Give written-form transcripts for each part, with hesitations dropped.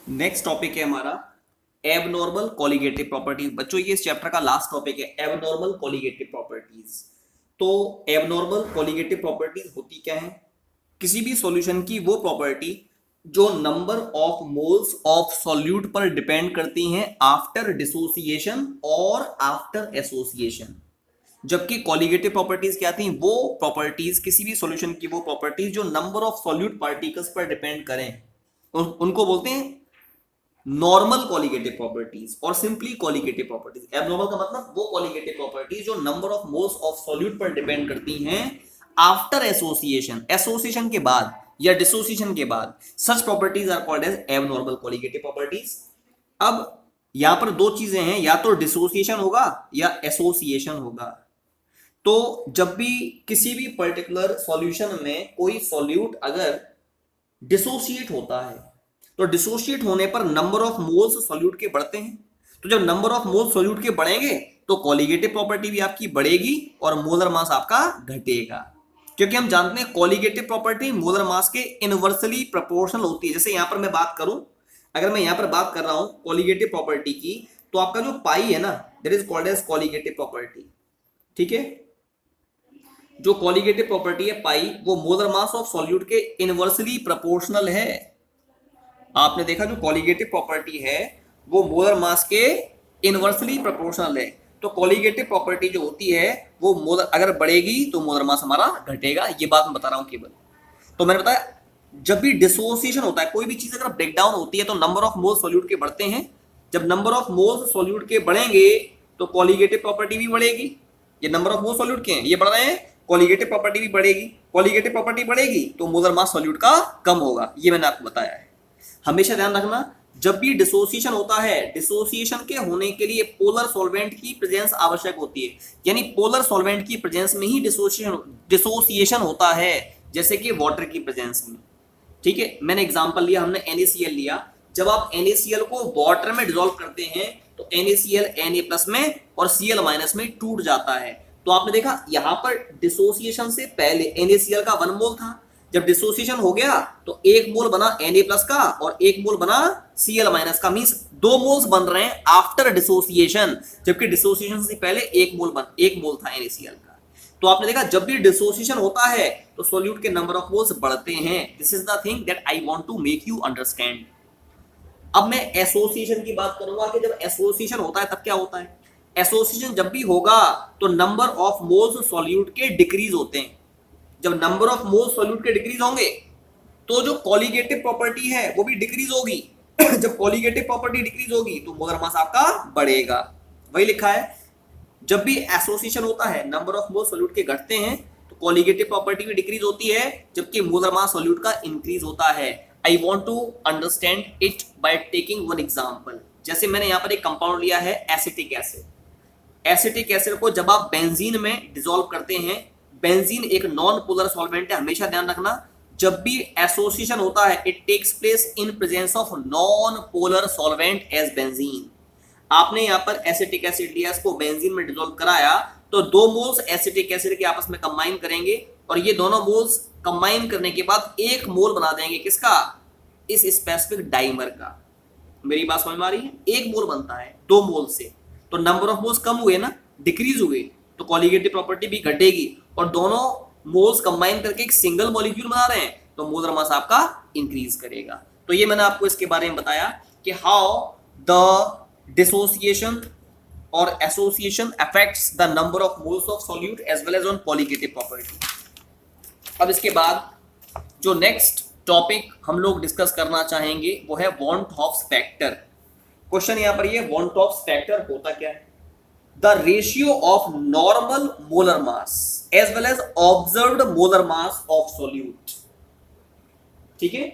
Next topic है हमारा abnormal colligative properties. बच्चों ये इस चैप्टर का लास्ट टॉपिक है, एबनॉर्मल कोलिगेटिव प्रॉपर्टीज। तो एबनॉर्मल कोलिगेटिव प्रॉपर्टीज होती क्या है? किसी भी सॉल्यूशन की वो प्रॉपर्टी जो number of moles of solute पर डिपेंड करती हैं आफ्टर डिसोसिएशन और आफ्टर एसोसिएशन। जबकि कोलिगेटिव प्रॉपर्टीज क्या थी? वो प्रॉपर्टीज, किसी भी सॉल्यूशन की वो प्रॉपर्टीज जो नंबर ऑफ सॉल्यूट पार्टिकल्स पर डिपेंड करें, उनको बोलते हैं नॉर्मल कोलिगेटिव प्रॉपर्टीज और सिंपली कोलिगेटिव प्रॉपर्टीज। एबनॉर्मल का मतलब वो कोलिगेटिव प्रॉपर्टीज जो number of moles of solute पर डिपेंड करती हैं आफ्टर एसोसिएशन, एसोसिएशन के बाद या डिसोसिएशन के बाद। Such properties are called as abnormal colligative properties. अब यहां पर दो चीजें हैं, या तो डिसोसिएशन होगा या एसोसिएशन होगा। तो जब भी किसी भी पर्टिकुलर सॉल्यूशन में कोई सॉल्यूट अगर डिसोसिएट होता है तो डिसोशिएट होने पर नंबर ऑफ मोल्स सॉल्यूट के बढ़ते हैं। तो जब नंबर ऑफ मोल्स सॉल्यूट के बढ़ेंगे तो कोलिगेटिव प्रॉपर्टी भी आपकी बढ़ेगी और मोलर मास आपका घटेगा, क्योंकि हम जानते हैं कोलिगेटिव प्रॉपर्टी मोलर मास के इनवर्सली प्रोपोर्शनल होती है। जैसे यहां पर मैं बात करूं, अगर मैं यहां पर बात कर रहा हूं कोलिगेटिव प्रॉपर्टी की, तो आपका जो पाई है ना, that is called as colligative property. ठीक है, जो कोलिगेटिव प्रॉपर्टी है पाई, वो मोलर मास ऑफ सॉल्यूट के इनवर्सली प्रोपोर्शनल है। आपने देखा जो कोलिगेटिव प्रॉपर्टी है वो मोलर मास के इनवर्सली प्रोपोर्शनल है। तो कोलिगेटिव प्रॉपर्टी जो होती है वो मोलर अगर बढ़ेगी तो मोलर मास हमारा घटेगा, ये बात मैं बता रहा हूं केवल। तो मैंने बताया जब भी डिसोसिएशन होता है, कोई भी चीज अगर ब्रेकडाउन होती है तो नंबर ऑफ मोल्स सॉल्यूट के बढ़ते हैं। जब नंबर ऑफ मोल्स सॉल्यूट के बढ़ेंगे तो कोलिगेटिव प्रॉपर्टी भी बढ़ेगी। ये नंबर ऑफ मोल्स सॉल्यूट के हैं, ये बढ़ रहे हैं, कोलिगेटिव प्रॉपर्टी भी बढ़ेगी। कोलिगेटिव प्रॉपर्टी बढ़ेगी तो मोलर मास सॉल्यूट का कम होगा, ये मैंने आपको बताया है। हमेशा ध्यान रखना, जब भी डिसोसिएशन होता है, डिसोसिएशन के होने के लिए पोलर सॉल्वेंट की प्रेजेंस आवश्यक होती है। यानी पोलर सॉल्वेंट की प्रेजेंस में ही डिसोसिएशन होता है, जैसे कि वाटर की प्रेजेंस में। ठीक है, मैंने एग्जांपल लिया, हमने NaCl लिया। जब आप NaCl को वाटर में डिसॉल्व करते हैं तो NaCl Na+ में और Cl- में टूट जाता है। तो आपने देखा यहां पर डिसोसिएशन से पहले NaCl का 1 मोल था। जब डिसोसिएशन हो गया तो 1 मोल बना Na+ का और 1 मोल बना Cl- का, मींस 2 मोल्स बन रहे हैं आफ्टर डिसोसिएशन, जबकि डिसोसिएशन से पहले 1 मोल था NaCl का। तो आपने देखा जब भी डिसोसिएशन होता है तो सॉल्यूट के नंबर ऑफ मोल्स बढ़ते हैं। This is the thing that I want to make you understand. अब मैं एसोसिएशन की बात करूंगा कि जब एसोसिएशन होता है तब क्या होता है। एसोसिएशन जब भी होगा तो नंबर ऑफ मोल्स सॉल्यूट के डिक्रीज होते हैं। जब नंबर ऑफ मोल्स सॉल्यूट के डिक्रीज होंगे तो जो कोलिगेटिव प्रॉपर्टी है वो भी डिक्रीज होगी। जब कोलिगेटिव प्रॉपर्टी डिक्रीज होगी तो मोलर मास आपका बढ़ेगा। वही लिखा है, जब भी एसोसिएशन होता है नंबर ऑफ मोल्स सॉल्यूट के घटते हैं तो कोलिगेटिव प्रॉपर्टी भी डिक्रीज होती है, जबकि मोलर मास सॉल्यूट का इंक्रीज होता है। I want to understand it by taking one example. जैसे मैंने यहां पर एक कंपाउंड लिया है एसिटिक एसिड। एसिटिक एसिड को जब आप बेंजीन में डिसॉल्व करते हैं, बेंजीन एक नॉन पोलर सॉल्वेंट है, हमेशा ध्यान रखना। जब भी एसोसिएशन होता है it takes place in presence of non polar solvent as benzene. आपने यहां पर एसिटिक एसिड लिया, इसको बेंजीन में डिसॉल्व कराया, तो 2 मोल्स एसिटिक एसिड के आपस में कंबाइन करेंगे और ये दोनों मोल्स कंबाइन करने के बाद 1 मोल बना देंगे, किसका? इस स्पेसिफिक डाइमर का। मेरी बात समझ में आ रही है? 1 मोल बनता है 2 मोल से, तो नंबर ऑफ मोल्स कम हुए ना, डिक्रीज हुए, तो कोलिगेटिव प्रॉपर्टी भी घटेगी और दोनों मोल्स कंबाइन करके एक सिंगल मॉलिक्यूल बना रहे हैं तो मोलर मास आपका इंक्रीज करेगा। तो ये मैंने आपको इसके बारे में बताया कि हाउ द डिसोसिएशन और association affects the number of moles of solute as well as on colligative property. अब इसके बाद जो नेक्स्ट टॉपिक हम लोग डिस्कस करना चाहेंगे वो है वॉन टॉप्स फैक्टर। क्वेश्चन यहां पर ये वॉन टॉप्स फैक्टर होता क्या है? The ratio of normal molar mass as well as observed molar mass of solute. ठीक है,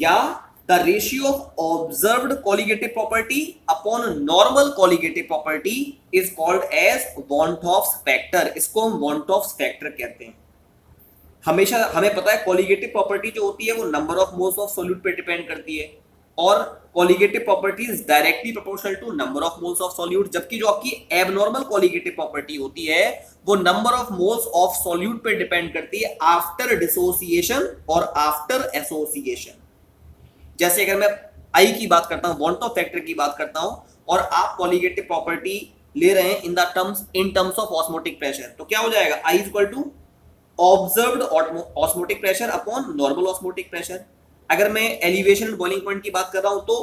या the ratio of observed colligative property upon normal colligative property is called as van't Hoff's factor. इसको हम von Hoff's factor कहते हैं। हमेशा हमें पता है कोलिगेटिव प्रॉपर्टी जो होती है वो number of moles of solute पे डिपेंड करती है और colligative property is directly proportional to number of moles of solute, जबकि जो आपकी एबनॉर्मल कोलिगेटिव प्रॉपर्टी होती है वो number of moles of solute पे डिपेंड करती है आफ्टर डिसोसिएशन और आफ्टर एसोसिएशन। जैसे अगर मैं आई की बात करता हूं, वॉन टॉप फैक्टर की बात करता हूं, और आप कॉलीगेटिव प्रॉपर्टी ले रहे हैं in terms of osmotic pressure, तो क्या हो जाएगा, i equal to observed osmotic pressure upon normal osmotic pressure. अगर मैं एलिवेशन एंड बॉइलिंग पॉइंट की बात कर रहा हूं तो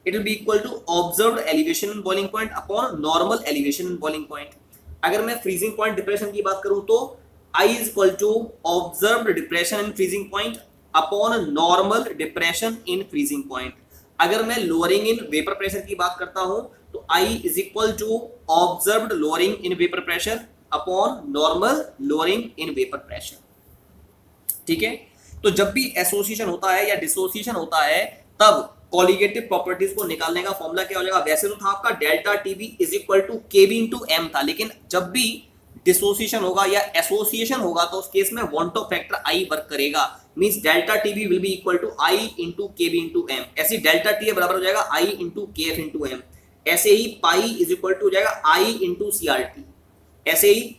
it will be equal to observed elevation and boiling point upon normal elevation and boiling point. अगर मैं फ्रीजिंग पॉइंट डिप्रेशन की बात करूं तो I is equal to observed depression in freezing point upon normal depression in freezing point। अगर मैं lowering in vapor pressure की बात करता हूं तो I is equal to observed lowering in vapor pressure upon normal lowering in vapor pressure। ठीक है, तो जब भी एसोसिएशन होता है या डिसोसिएशन होता है तब कॉलिगेटिव प्रॉपर्टीज को निकालने का फॉर्मूला क्या हो जाएगा, वैसे तो था आपका delta TB is equal to KB into M था, लेकिन जब भी डिसोसिएशन होगा या एसोसिएशन होगा तो उस केस में van Hoff factor i work करेगा, means delta TB will be equal to i into KB into M. ऐसे डेल्टा टी बराबर हो जाएगा i into K F into M. ऐसे ही पाई इज इक्वल टू हो जाएगा i into C R T. ऐसे ही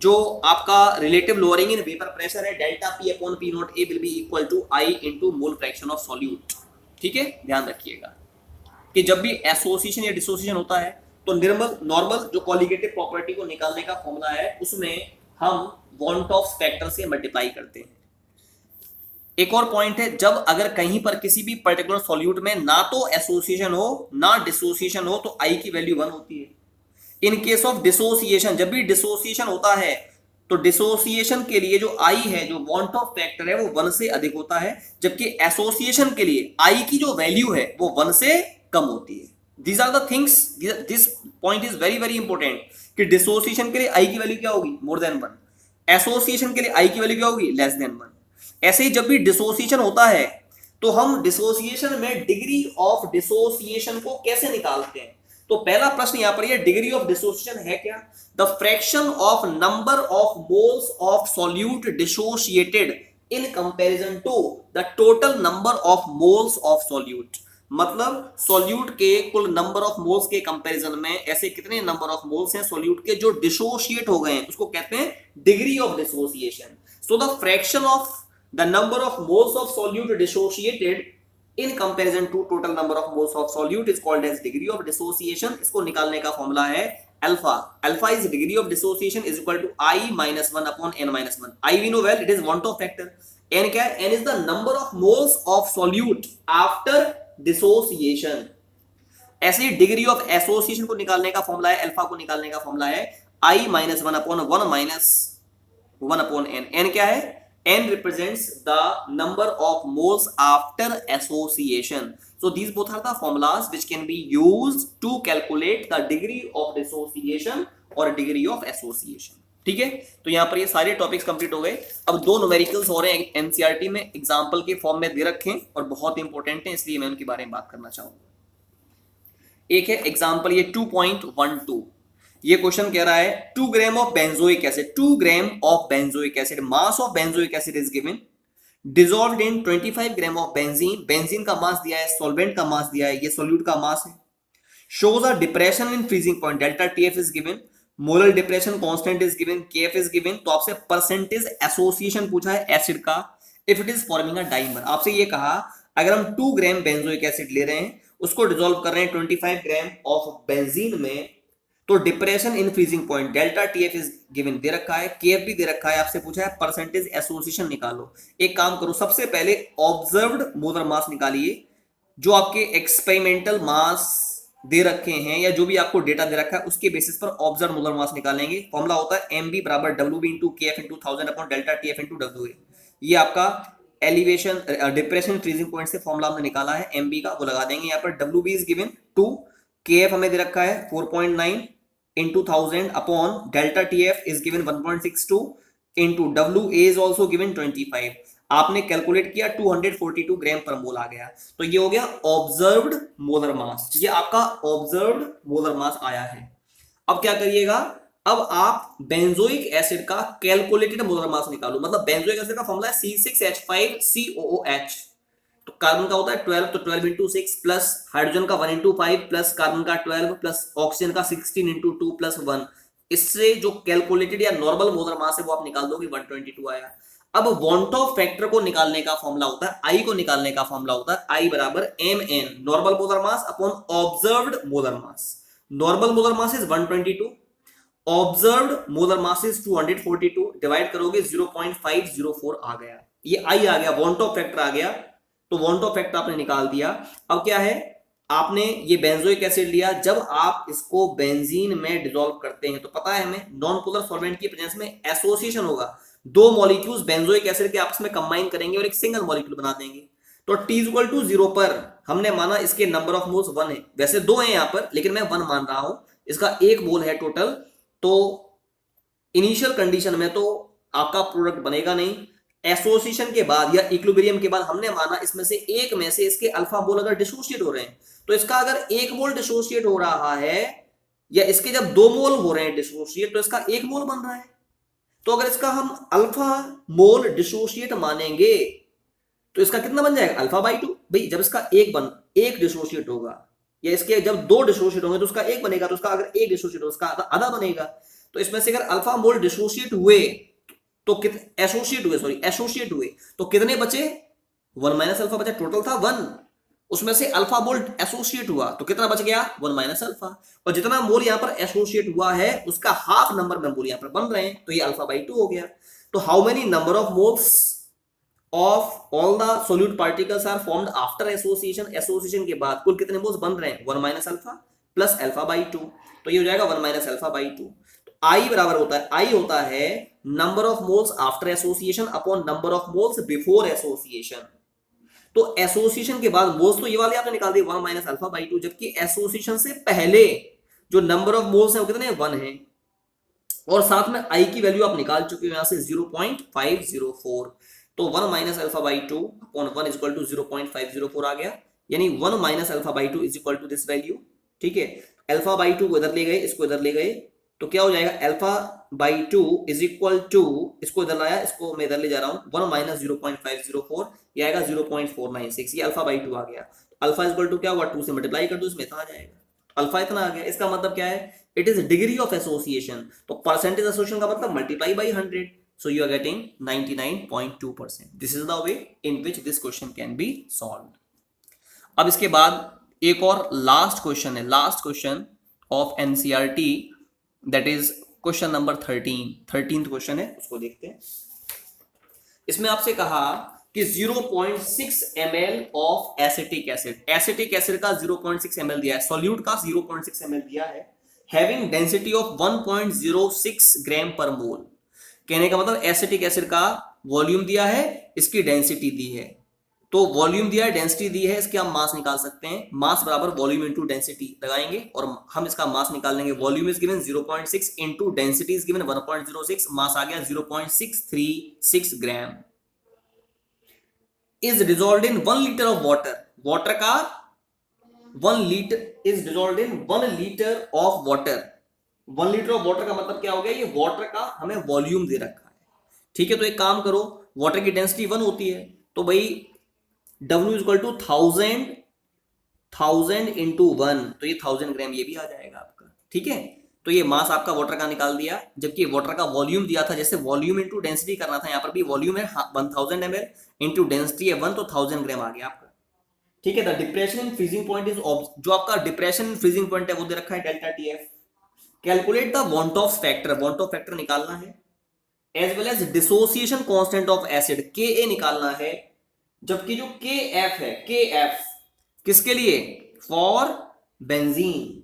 जो आपका relative lowering in vapour pressure है delta P upon P naught A will be equal to i into mole fraction of solute. ठीक है, ध्यान रखिएगा कि जब भी एसोसिएशन या डिसोसिएशन होता है तो नॉर्मल जो कॉलिगेटिव प्रॉपर्टी को निकालने का फॉर्मूला है उसमें हम वॉन टॉप फैक्टर से मल्टीप्लाई करते हैं। एक और पॉइंट है, जब अगर कहीं पर किसी भी पर्टिकुलर सॉल्यूट में ना तो एसोसिएशन हो ना डिसोसिएशन हो तो आई की वैल्यू 1 होती है। इन केस ऑफ डिसोसिएशन, जब भी डिसोसिएशन होता है तो डिसोसिएशन के लिए जो आई है, जो वॉन टॉप फैक्टर है वो 1 से अधिक होता है, जबकि एसोसिएशन के लिए आई की जो वैल्यू है वो 1 से कम होती है। These are the things, this point is very very important कि डिसोसिएशन के लिए आई की वैल्यू क्या होगी, मोर देन 1, एसोसिएशन के लिए आई की वैल्यू क्या होगी, लेस देन 1। ऐसे ही जब भी डिसोसिएशन होता है तो हम डिसोसिएशन में डिग्री ऑफ डिसोसिएशन को कैसे निकालते हैं, तो पहला प्रश्न यहां पर ये डिग्री ऑफ डिसोसिएशन है क्या, the fraction of number of moles of solute dissociated in comparison to the total number of moles of solute. मतलब सॉल्यूट के कुल नंबर ऑफ मोल्स के कंपैरिजन में ऐसे कितने नंबर ऑफ मोल्स हैं सॉल्यूट के जो डिसोशिएट हो गए हैं, उसको कहते हैं degree of dissociation. So the fraction of the number of moles of solute dissociated in comparison to total number of moles of solute is called as degree of dissociation. इसको निकालने का फॉर्मूला है alpha. Alpha is degree of dissociation is equal to I minus 1 upon N minus 1। I we know well it is van't Hoff factor. N क्या है, N is the number of moles of solute after dissociation. ऐसे ही degree of association को निकालने का formula है, alpha को निकालने का फॉर्मूला है i minus 1 upon 1 minus 1 upon N. N क्या है, N represents the number of moles after association. So these both are the formulas which can be used to calculate the degree of dissociation or degree of association। ठीक है, तो यहां पर ये सारे topics complete हो गए। अब 2 न्यूमेरिकल्स हो रहे हैं एनसीईआरटी में, एग्जांपल के फॉर्म में दे रखे हैं और बहुत इंपॉर्टेंट है, इसलिए मैं उनके बारे में बात करना चाहूंगा। एक है एग्जांपल ये 2.12। ये क्वेश्चन कह रहा है 2 gram of benzoic acid, 2 gram of benzoic acid, mass of benzoic acid is given, dissolved in 25 gram of benzene. Benzene का मास दिया है, सॉल्वेंट का मास दिया है, ये सॉल्यूट का मास है। Shows a depression in freezing point, delta TF is given, molar depression constant is given, KF is given. तो आपसे परसेंटेज एसोसिएशन पूछा है एसिड का if it is forming a dimer. आपसे ये कहा अगर हम 2 ग्राम बेंजोइक एसिड ले रहे हैं, उसको डिसॉल्व कर रहे हैं 25 ग्राम ऑफ बेंजीन में, तो depression in freezing point delta TF is given दे रखा है, केएफ भी दे रखा है, आपसे पूछा है परसेंटेज एसोसिएशन निकालो। एक काम करो, सबसे पहले ऑब्जर्व्ड मोलर मास निकालिए, जो आपके एक्सपेरिमेंटल मास दे रखे हैं या जो भी आपको डेटा दे रखा है उसके बेसिस पर ऑब्जर्व मोलर मास निकालेंगे। फॉर्मूला होता है एमबी बराबर WB into KF into 1000 upon delta TF into WA. ये आपका एलिवेशन डिप्रेशन फ्रीजिंग पॉइंट से फॉर्मूला हमने निकाला है एमबी का, वो लगा देंगे यहाँ पर। डब्ल्यूबी इज गिवन 2, केएफ हमें दे रखा है 4.9 into 1000 upon delta TF is given 1.62 into WA is also given 25। आपने कैलकुलेट किया 242 ग्राम पर मोल आ गया, तो ये हो गया ऑब्जर्व्ड मोलर मास। ये आपका ऑब्जर्व्ड मोलर मास आया है। अब क्या करिएगा, अब आप बेंजोइक एसिड का कैलकुलेटेड मोलर मास निकालो। मतलब बेंजोइक एसिड का फॉर्मूला है C6H5COOH, तो कार्बन का होता है 12, तो 12 इंटू 6 प्लस हाइड्रोजन का 1 इंटू 5 प्लस कार्बन का 12 प्लस ऑक्सीजन का 16 इंटू 2 प्लस 1। इससे जो कैलकुलेटेड या नॉर्मल मोलर मास है वो आप निकाल दोगे 122 आया। अब वॉन्ट ऑफ फैक्टर को निकालने का फॉर्मूला होता है, आई को निकालने का फॉर्मूला होता है आई बराबर M N normal molar mass upon observed molar mass. Normal molar mass is 122, observed molar mass is 242, divide करोगे 0.504 आ गया, ये आई आ गया, वॉन्ट ऑफ फैक्टर आ गया। तो वॉन्ट ऑफ फैक्टर आपने निकाल दिया। अब क्या है, आपने ये बेंजोइक एसिड लिया, जब आप इसको बेंजीन में डिसॉल्व करते हैं तो पता है हमें नॉन पोलर सॉल्वेंट की प्रेजेंस में एसोसिएशन होगा, दो मॉलिक्यूल्स बेंजोइक एसिड के आपस में कंबाइन करेंगे और एक सिंगल मॉलिक्यूल बना देंगे। तो t इक्वल टू 0 पर हमने माना इसके नंबर ऑफ मोल्स 1 है, वैसे 2 है यहां पर लेकिन मैं 1 मान रहा हूं, इसका 1 मोल है टोटल। तो इनिशियल कंडीशन में तो आपका प्रोडक्ट बनेगा नहीं, एसोसिएशन के बाद या इक्विलिब्रियम के बाद हमने माना इसमें से एक में से इसके अल्फा मोल अगर डिसोशिएट हो रहे हैं, तो इसका अगर 1 मोल डिसोशिएट हो रहा है या इसके जब 2 मोल हो रहे हैं डिसोशिएट तो इसका 1 मोल बन रहा है। तो अगर इसका हम अल्फा मोल डिसोशिएट मानेंगे तो इसका कितना बन जाएगा, अल्फा बाई 2। भाई जब इसका एक डिसोशिएट होगा या इसके जब 2 डिसोशिएट होंगे तो उसका 1 बनेगा, तो उसका अगर 1 डिसोशिएट हो उसका आधा बनेगा। तो इसमें से अगर अल्फा मोल डिसोशिएट हुए तो एसोसिएट हुए तो कितने बचे, 1 माइनस अल्फा बचा, टोटल था 1, उसमें से अल्फा मोल एसोसिएट हुआ तो कितना बच गया, 1 माइनस अल्फा। और जितना मोल यहां पर एसोसिएट हुआ है उसका हाफ नंबर में मोल यहां पर बन रहे हैं, तो ये अल्फा बाई 2 हो गया। तो how many number of moles of all the solute particles are formed after association, association के बाद कुल कितने मोल्स बन रहे हैं, 1 minus alpha plus alpha by 2, तो ये हो जाएगा 1 माइनस अल्फा बाई 2। आई बराबर होता है, आई होता है number of moles after association upon number of moles before association. तो एसोसिएशन के बाद मोल्स तो ये वाले आपने निकाल दिए 1 माइनस अल्फा बाई 2, जबकि एसोसिएशन से पहले जो नंबर ऑफ मोल्स है वो कितने 1 है, और साथ में आई की वैल्यू आप निकाल चुके हो यहां से 0.504। तो 1 minus alpha by 2 upon 1 is equal to 0.504 आ गया, यानी 1 minus alpha by 2 is equal to this value. ठीक है, अल्फा बाई 2 को इधर ले गए, इसको इधर ले गए, तो क्या हो जाएगा, alpha by 2 is equal to, इसको इधर लाया, इसको मैं इधर ले जा रहा हूं, 1 माइनस 0.504 ये आएगा 0.496, ये अल्फा बाई 2 आ गया। अल्फा इज इक्वल टू क्या हुआ, 2 से मल्टीप्लाई कर दो, इसमें इतना आ जाएगा, अल्फा इतना आ गया। इसका मतलब क्या है, it is degree of association, तो परसेंटेज एसोसिएशन का मतलब multiply by 100, so you are getting 99.2%. this is the way in which this question can be solved. अब इसके बाद एक और लास्ट क्वेश्चन है, last question of NCERT, that is question number 13th question है, उसको देखते हैं। इसमें आपसे कहा कि 0.6 ml of acetic acid, acetic acid का 0.6 ml दिया है, सॉल्यूट का 0.6 ml दिया है, हैविंग डेंसिटी ऑफ 1.06 ग्राम पर मोल। कहने का मतलब एसिटिक एसिड का वॉल्यूम दिया है, इसकी डेंसिटी दी है, तो वॉल्यूम दिया है, डेंसिटी दी है, इसके हम मास निकाल सकते हैं, मास बराबर वॉल्यूम इनटू डेंसिटी लगाएंगे और हम इसका मास निकाल लेंगे। Volume is given 0.6 into density is given 1.06, mass आ गया 0.636 gram. Is dissolved in 1 litre of water, water का 1 litre is dissolved in 1 litre of water. 1 litre of water का मतलब क्या हो गया, ये वाटर का हमें वॉल्यूम दे रखा है। ठीक है, तो एक काम करो, वाटर की डेंसिटी 1 होती है, तो भाई W is equal to 1000 into 1, तो ये 1000 ग्राम ये भी आ जाएगा आपका। ठीक है, तो ये मास आपका वाटर का निकाल दिया, जबकि वाटर का वॉल्यूम दिया था, जैसे वॉल्यूम इंटू डेंसिटी करना था, यहाँ पर भी वॉल्यूम है 1000 ml इंटू डेंसिटी है 1, तो 1000 ग्राम आ गया आपका। ठीक है, the depression in freezing point is, जो आपका डिप्रेशन इन फ्रीजिंग पॉइंट है वो दे रखा है delta TF। Calculate the van't Hoff factor, van't Hoff factor निकालना है, as well as dissociation constant of acid Ka निकालना है, जबकि जो Kf है, Kf किसके लिए, for benzene,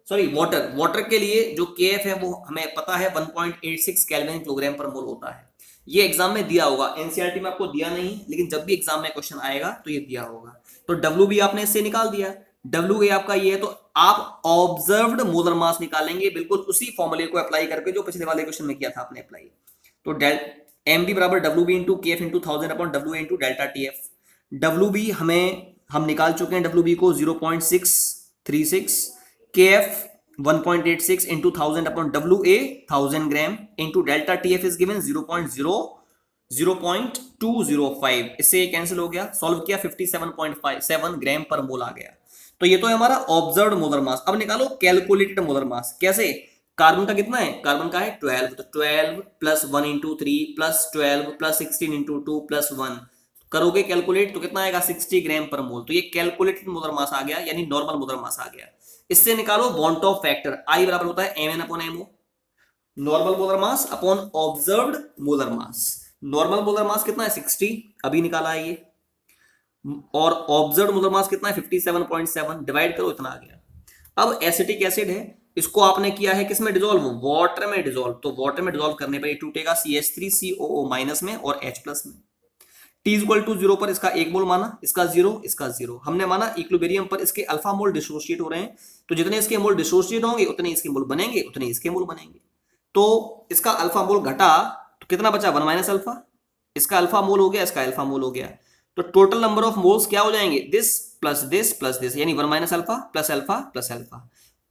sorry water, water के लिए जो Kf है वो हमें पता है 1.86 केल्विन किलोग्राम पर मोल होता है। ये एग्जाम में दिया होगा, एनसीईआरटी में आपको दिया नहीं, लेकिन जब भी एग्जाम में क्वेश्चन आएगा तो ये दिया होगा। तो W भी आपने इससे निकाल दिया, WA आपका ये है, तो आप ऑब्जर्व्ड मोलर मास निकालेंगे बिल्कुल उसी फॉर्मूले को अप्लाई करके जो पिछले वाले क्वेश्चन में किया था आपने अप्लाई। तो MB बराबर WB into KF into 1000 upon WA into delta TF। WB हम निकाल चुके हैं, WB को 0.636, KF 1.86 into 1000 upon WA 1000 gram into delta TF is given 0.205, इससे कैंसिल हो गया, सॉल्व किया 57.57 ग्राम पर मोल आ गया। तो ये तो है हमारा ऑब्जर्व्ड मोलर मास। अब निकालो कैलकुलेटेड मोलर मास, कैसे, कार्बन का कितना है, कार्बन का है 12, तो 12 plus 1 into 3 plus 12 plus 16 into 2 plus 1 करोगे कैलकुलेट तो कितना आएगा 60 ग्राम पर मोल। तो ये कैलकुलेटेड मोलर मास आ गया, यानी नॉर्मल मोलर मास आ गया। इससे निकालो बॉन्ड ऑफ फैक्टर, आई बराबर होता है mn upon mo, normal molar mass upon observed molar mass. Normal molar मास कितना है 60, अभी निकाला है ये, और ऑब्जर्व्ड मोलर मास कितना है 57.7, डिवाइड करो इतना आ गया। अब एसिटिक एसिड है, इसको आपने किया है किसमें डिसॉल्व, वाटर में डिसॉल्व, तो वाटर में डिसॉल्व करने पर ये टूटेगा CH3COO माइनस में और H प्लस में। T इक्वल टू 0 पर इसका 1 मोल माना, इसका 0, इसका 0, हमने माना इक्विलिब्रियम पर इसके अल्फा मोल डिसोसिएट हो रहे हैं, तो जितने इसके मोल डिसोसिएट होंगे उतने इसके मोल बनेंगे, उतने इसके मोल बनेंगे। तो इसका अल्फा मोल घटा तो कितना बचा 1 माइनस अल्फा, इसका अल्फा मोल हो गया, इसका अल्फा मोल हो गया, तो टोटल नंबर ऑफ मोल्स क्या हो जाएंगे, this plus this plus this, यानी 1 minus alpha plus alpha plus alpha.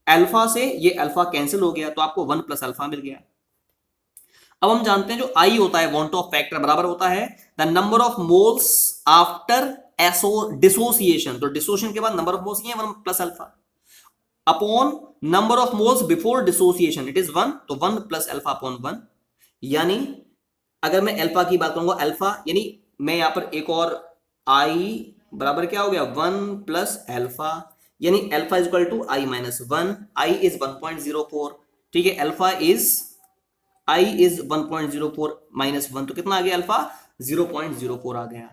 Alpha से ये अल्फा कैंसिल हो गया तो आपको 1 प्लस अल्फा मिल गया। अब हम जानते हैं जो आई होता है बॉन्ड ऑफ फैक्टर बराबर होता है the number of moles after dissociation, तो डिसोसिएशन के बाद नंबर ऑफ मोल्स ये 1 plus alpha upon number of moles before dissociation it is 1, तो 1 प्लस अल्फा अपॉन 1। यानी अगर मैं अल्फा की बात करूंगा, अल्फा यानी मैं यहां पर एक और आई बराबर क्या हो गया 1 प्लस अल्फा, यानी alpha is equal to I minus 1, i is 1.04, ठीक है, alpha is I is 1.04 minus 1, तो कितना आ गया अल्फा 0.04 आ गया,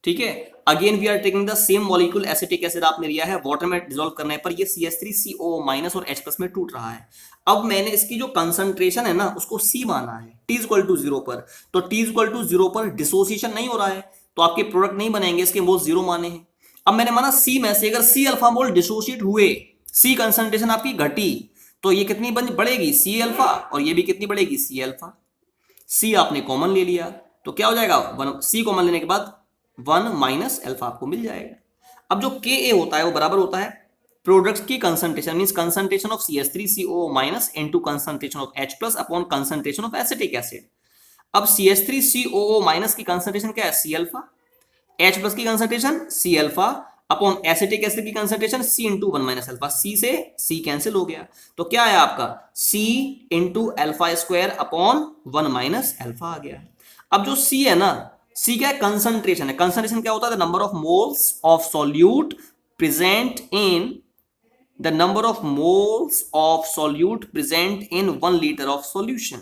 ठीक है। Again we are taking the same molecule, acetic acid आपने लिया है, वाटर में डिसॉल्व करने पर ये CH3COO माइनस और H प्लस में टूट रहा है। अब मैंने इसकी जो कंसंट्रेशन है ना उसको C माना है T इक्वल टू 0 पर, तो T इक्वल टू 0 पर डिसोसिएशन नहीं हो रहा है तो आपके प्रोडक्ट नहीं बनेंगे, इसके मोल 0 माने हैं। अब मैंने माना C में से अगर C अल्फा मोल डिसोसिएट हुए, C कंसंट्रेशन आपकी घटी, तो ये कितनी बढ़ेगी C अल्फा, और ये भी कितनी बढ़ेगी C अल्फा। C आपने कॉमन ले लिया तो क्या हो जाएगा 1, C कॉमन लेने के बाद 1 माइनस अल्फा आपको मिल जाएगा। अब जो Ka होता है वो बराबर होता है प्रोडक्ट्स की concentration, means concentration of CH3COO minus into concentration of H plus upon concentration of acetic acid. अब CH3COO माइनस की कंसंट्रेशन क्या है C अल्फा, H प्लस की concentration C alpha upon acetic acid की concentration C into 1 minus alpha, C से C cancel हो गया, तो क्या आया आपका C into alpha square upon 1 minus alpha आ गया। अब जो C है ना, C क्या है कंसंट्रेशन है, कंसंट्रेशन क्या होता है the number of moles of solute present in the number of moles of solute present in 1 litre of solution,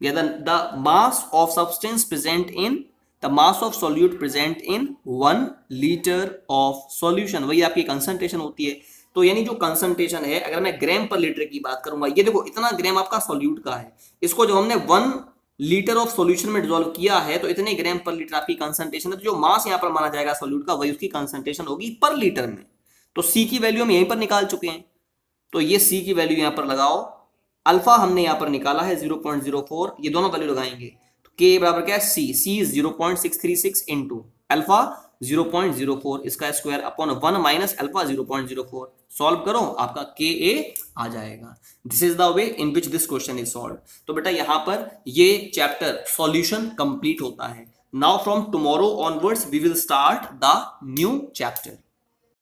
या the mass of substance present in the mass of solute present in 1 liter of solution, वही आपकी concentration होती है। तो यानी जो concentration है, अगर मैं ग्राम पर लीटर की बात करूंगा, ये देखो इतना ग्राम आपका सॉल्यूट का है, इसको जब हमने 1 लीटर ऑफ सॉल्यूशन में डिसॉल्व किया है तो इतने ग्राम पर लीटर आपकी कंसंट्रेशन है, तो जो मास यहां पर माना जाएगा सॉल्यूट का वही उसकी कंसंट्रेशन होगी पर लीटर में। तो C की वैल्यू हम यहीं पर निकाल चुके हैं, तो ये C की वैल्यू यहां पर लगाओ, अल्फा हमने यहां पर निकाला है 0.04, ये दोनों वैल्यू लगाएंगे K बराबर क्या है C 0.636 इंटू अल्फा 0.04, इसका square upon 1 minus alpha 0.04, solve करो आपका Ka आ जाएगा। This is the way in which this question is solve. तो बेटा यहां पर ये चैप्टर सॉल्यूशन कंप्लीट होता है। Now from tomorrow onwards we will start the new chapter.